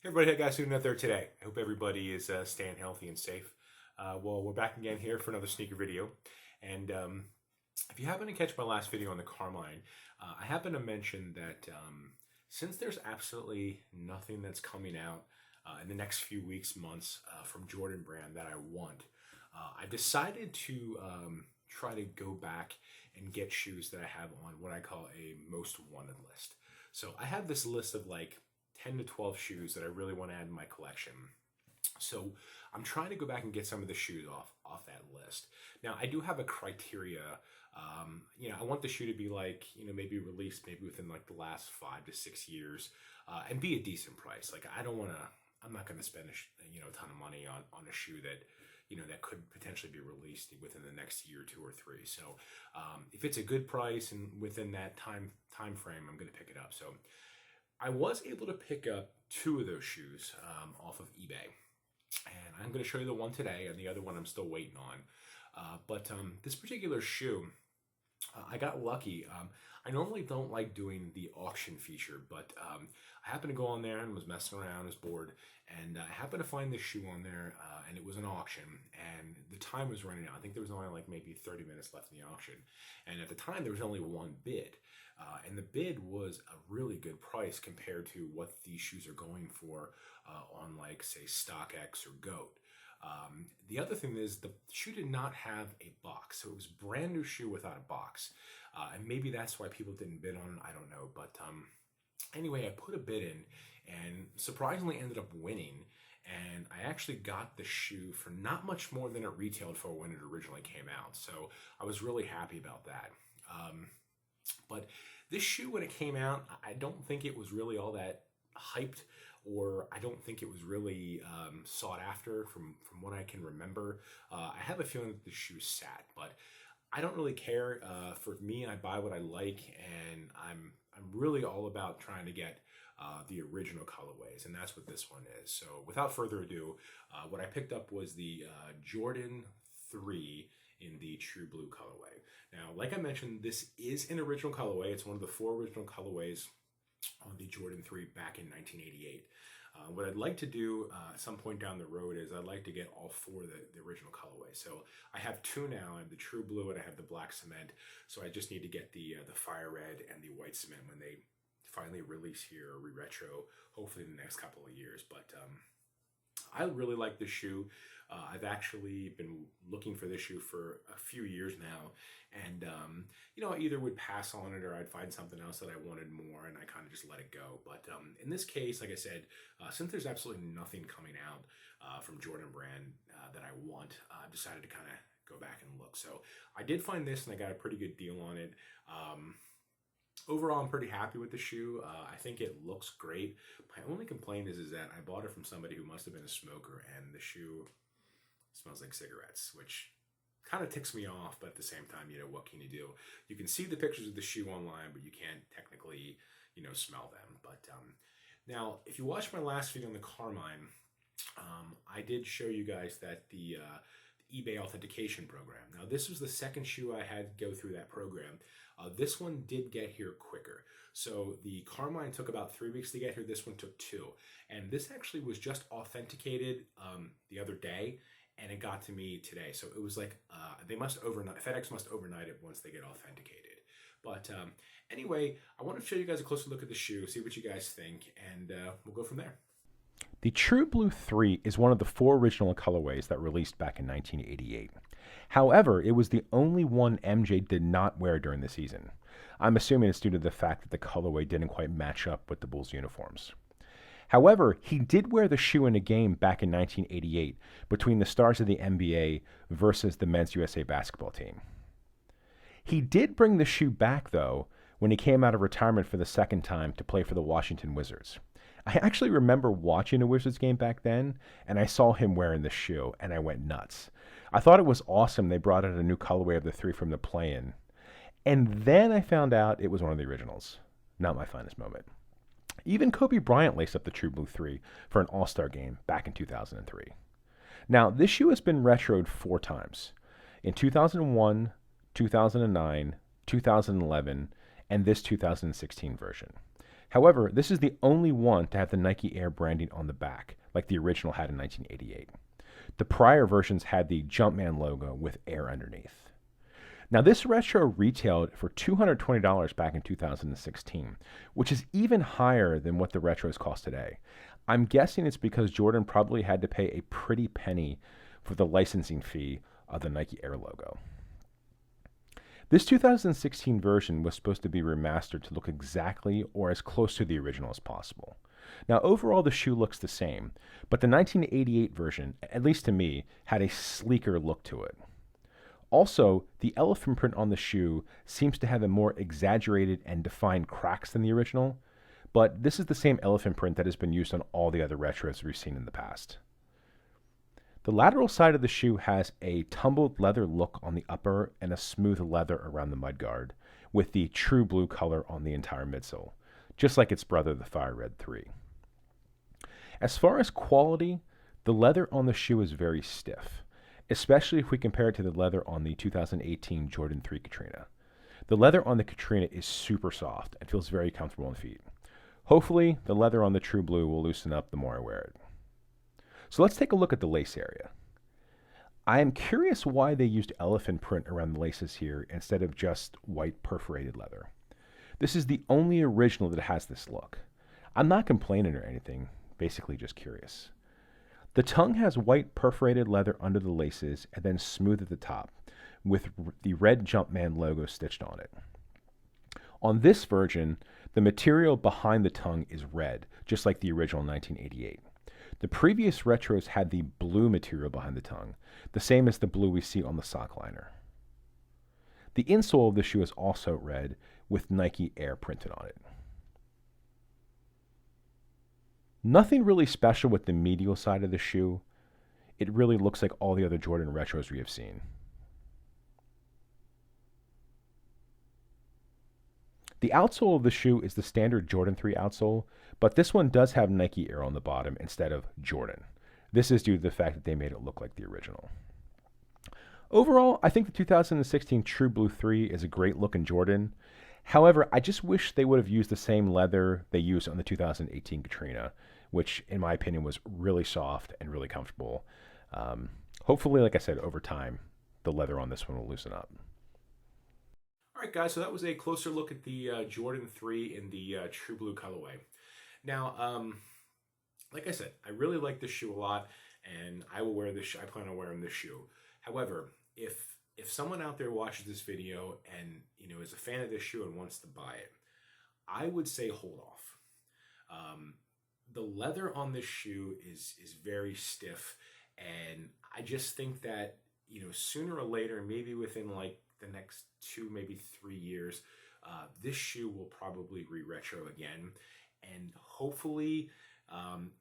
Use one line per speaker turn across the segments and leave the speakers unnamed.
Hey everybody, how you guys doing out there today? I hope everybody is staying healthy and safe. Well, we're back again here for another sneaker video. And if you happen to catch my last video on the Carmine, I happen to mention that since there's absolutely nothing that's coming out in the next few weeks, months from Jordan brand that I want, I decided to try to go back and get shoes that I have on what I call a most wanted list. So I have this list of like 10 to 12 shoes that I really want to add in my collection. So I'm trying to go back and get some of the shoes off that list. Now I do have a criteria. I want the shoe to be like, maybe released maybe within like the last 5 to 6 years, and be a decent price. Like I'm not going to spend a ton of money on a shoe that, that could potentially be released within the next year, 2 or 3. So if it's a good price and within that time frame, I'm going to pick it up. So I was able to pick up 2 of those shoes off of eBay, and I'm going to show you the one today, and the other one I'm still waiting on. But this particular shoe, I got lucky. I normally don't like doing the auction feature, but I happened to go on there and was messing around, was bored, and I happened to find this shoe on there, and it was an auction, and the time was running out. I think there was only like maybe 30 minutes left in the auction, and at the time there was only one bid. And the bid was a really good price compared to what these shoes are going for on like say StockX or GOAT. The other thing is the shoe did not have a box, so it was a brand new shoe without a box. And maybe that's why people didn't bid on it, I don't know. But anyway, I put a bid in and surprisingly ended up winning. And I actually got the shoe for not much more than it retailed for when it originally came out. So I was really happy about that. But this shoe, when it came out, I don't think it was really all that hyped, or I don't think it was really sought after from what I can remember. I have a feeling that the shoe sat, but I don't really care. For me, I buy what I like, and I'm really all about trying to get the original colorways, and that's what this one is. So without further ado, what I picked up was the Jordan 3 in the true blue colorway. Now, like I mentioned, this is an original colorway. It's one of the 4 original colorways on the Jordan 3 back in 1988. What I'd like to do at some point down the road is I'd like to get all 4 of the original colorways. So I have 2 now. I have the true blue and I have the black cement. So I just need to get the fire red and the white cement when they finally release here, or re-retro, hopefully in the next couple of years. But I really like this shoe. I've actually been looking for this shoe for a few years now, and I either would pass on it or I'd find something else that I wanted more, and I kind of just let it go. But in this case, like I said, since there's absolutely nothing coming out from Jordan brand that I want, I've decided to kind of go back and look. So I did find this, and I got a pretty good deal on it. Overall, I'm pretty happy with the shoe. I think it looks great. My only complaint is that I bought it from somebody who must have been a smoker, and the shoe smells like cigarettes, which kind of ticks me off, but at the same time, what can you do? You can see the pictures of the shoe online, but you can't technically, smell them. But now, if you watched my last video on the Carmine, I did show you guys that the eBay authentication program. Now, this was the second shoe I had go through that program. This one did get here quicker. So the Carmine took about 3 weeks to get here. This one took 2. And this actually was just authenticated the other day, and it got to me today. So it was like, FedEx must overnight it once they get authenticated. But anyway, I want to show you guys a closer look at the shoe, see what you guys think, and we'll go from there.
The True Blue 3 is one of the 4 original colorways that released back in 1988. However, it was the only one MJ did not wear during the season. I'm assuming it's due to the fact that the colorway didn't quite match up with the Bulls' uniforms. However, he did wear the shoe in a game back in 1988 between the stars of the NBA versus the Men's USA basketball team. He did bring the shoe back, though, when he came out of retirement for the second time to play for the Washington Wizards. I actually remember watching a Wizards game back then, and I saw him wearing the shoe, and I went nuts. I thought it was awesome they brought out a new colorway of the 3 from the play-in. And then I found out it was one of the originals. Not my finest moment. Even Kobe Bryant laced up the True Blue 3 for an All-Star game back in 2003. Now, this shoe has been retroed 4 times. In 2001, 2009, 2011, and this 2016 version. However, this is the only one to have the Nike Air branding on the back, like the original had in 1988. The prior versions had the Jumpman logo with Air underneath. Now, this retro retailed for $220 back in 2016, which is even higher than what the retros cost today. I'm guessing it's because Jordan probably had to pay a pretty penny for the licensing fee of the Nike Air logo. This 2016 version was supposed to be remastered to look exactly or as close to the original as possible. Now, overall, the shoe looks the same, but the 1988 version, at least to me, had a sleeker look to it. Also, the elephant print on the shoe seems to have a more exaggerated and defined cracks than the original, but this is the same elephant print that has been used on all the other retros we've seen in the past. The lateral side of the shoe has a tumbled leather look on the upper and a smooth leather around the mudguard, with the true blue color on the entire midsole, just like its brother, the Fire Red 3. As far as quality, the leather on the shoe is very stiff, especially if we compare it to the leather on the 2018 Jordan 3 Katrina. The leather on the Katrina is super soft and feels very comfortable on the feet. Hopefully, the leather on the True Blue will loosen up the more I wear it. So let's take a look at the lace area. I am curious why they used elephant print around the laces here instead of just white perforated leather. This is the only original that has this look. I'm not complaining or anything, basically just curious. The tongue has white perforated leather under the laces and then smooth at the top, with the red Jumpman logo stitched on it. On this version, the material behind the tongue is red, just like the original 1988. The previous retros had the blue material behind the tongue, the same as the blue we see on the sock liner. The insole of the shoe is also red, with Nike Air printed on it. Nothing really special with the medial side of the shoe. It really looks like all the other Jordan retros we have seen. The outsole of the shoe is the standard Jordan 3 outsole, but this one does have Nike Air on the bottom instead of Jordan. This is due to the fact that they made it look like the original. Overall, I think the 2016 True Blue 3 is a great looking Jordan. However, I just wish they would have used the same leather they used on the 2018 Katrina, which in my opinion was really soft and really comfortable. Hopefully, like I said, over time, the leather on this one will loosen up.
All right, guys, so that was a closer look at the Jordan 3 in the True Blue colorway. Now, like I said, I really like this shoe a lot, and I will wear this. I plan on wearing this shoe. However, if someone out there watches this video and is a fan of this shoe and wants to buy it, I would say hold off. The leather on this shoe is very stiff, and I just think that sooner or later, maybe within like the next 2, maybe 3 years, this shoe will probably re-retro again, and hopefully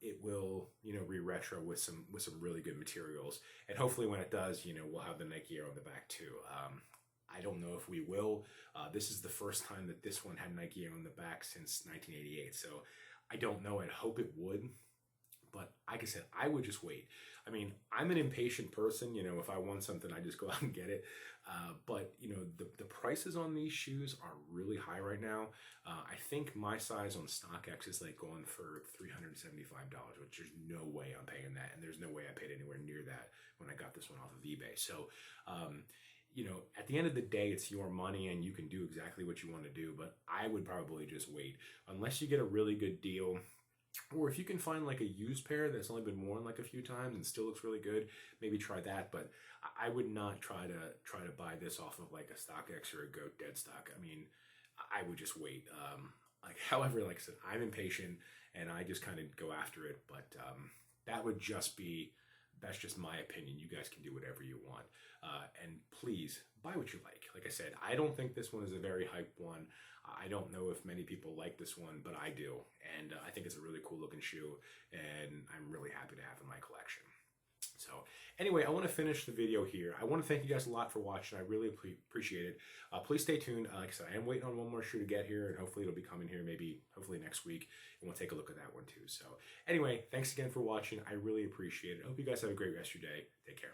it will re-retro with some really good materials, and hopefully when it does, we'll have the Nike Air on the back too. I don't know if we will. This is the first time that this one had Nike Air on the back since 1988, so I don't know. I'd hope it would, but like I said, I would just wait. I mean, I'm an impatient person. If I want something, I just go out and get it. But the prices on these shoes are really high right now. I think my size on StockX is like going for $375, which there's no way I'm paying that, and there's no way I paid anywhere near that when I got this one off of eBay. So, at the end of the day, it's your money and you can do exactly what you want to do, but I would probably just wait unless you get a really good deal. Or if you can find like a used pair that's only been worn like a few times and still looks really good, maybe try that. But I would not try to buy this off of like a StockX or a Goat Dead Stock. I mean, I would just wait. However, like I said, I'm impatient and I just kind of go after it. But that's just my opinion. You guys can do whatever you want. And please buy what you like. Like I said, I don't think this one is a very hyped one. I don't know if many people like this one, but I do. And I think it's a really cool looking shoe, and I'm really happy to have it in my collection. So anyway, I want to finish the video here. I want to thank you guys a lot for watching. I really appreciate it. Please stay tuned. Like I said, I am waiting on one more shoe to get here, and hopefully it'll be coming here hopefully next week, and we'll take a look at that one too. So anyway, thanks again for watching. I really appreciate it. I hope you guys have a great rest of your day. Take care.